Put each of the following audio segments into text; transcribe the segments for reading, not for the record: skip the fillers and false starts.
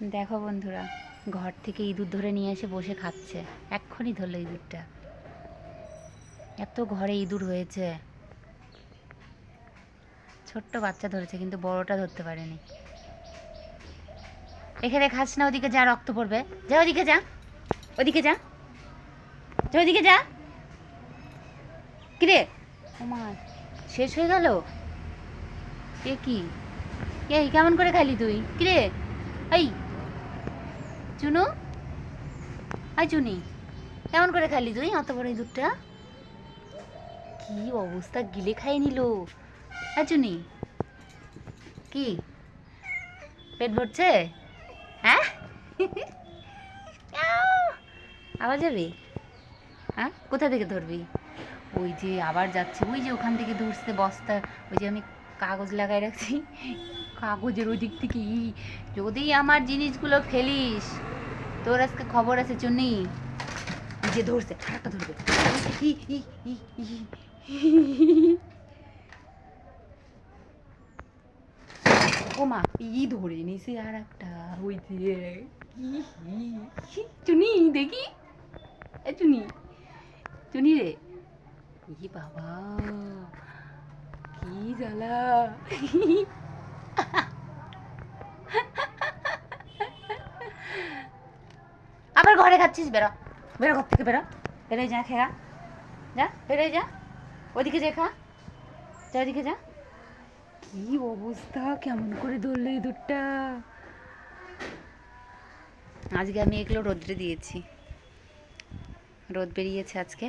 দেখো বন্ধুরা, ঘর থেকে ইঁদুর ধরে নিয়ে এসে বসে খাচ্ছে। এক্ষুনি ধরলো ইঁদুরটা। এত ঘরে ইঁদুর হয়েছে। ছোট্ট বাচ্চা ধরেছে, কিন্তু বড়টা ধরতে পারেনি। এখানে খাস না, ওদিকে যা, রক্ত পড়বে। যা ওদিকে যা, ওদিকে যা, যা ওদিকে যা। কিরে ওমা, শেষ হয়ে গেল। এ কি, এই কেমন করে খালি তুই? কিরে এই চুনু, আই চুনি, কেমন করে খালি তুই অত বড় ইঁদুরটা? কি অবস্থা, গিলে খাই নিল। আই চুনি, কি পেট ভরছে? হ্যাঁ আবার যাবি? হ্যাঁ, কোথা থেকে ধরবি? ওই যে আবার যাচ্ছে, ওই যে ওখান থেকে ধরছে বস্তা। ওই যে আমি কাগজ লাগাই রাখছি, কাগজের ওই দিক থেকে। যদি আমার জিনিসগুলো ফেলিস, তোর আজকে খবর আছে চুনি। এই যে ধরছে, আরেকটা ধরবে। ও মা, ধরে নিছে আর একটা। ওই যে চুনি, দেখি এ চুনি, চুনি রে, ই বাবা, কি জ্বালা। আবার ঘরে খাচ্ছিস? বেরো, বেরো ঘর থেকে, বেরো, বেরোয় যা, খেয়া যা, বেরোয় যা, ওদিকে যা, খা যা, ওদিকে যা। কি অবস্থা, কেমন করে ধরলো ইঁদুরটা। আজকে আমি এগুলো রোদ্রে দিয়েছি, রোদ বেরিয়েছে আজকে,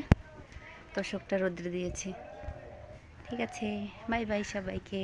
তোষকটা রোদ্রে দিয়েছি। ঠিক আছে, বাই বাই সবাইকে।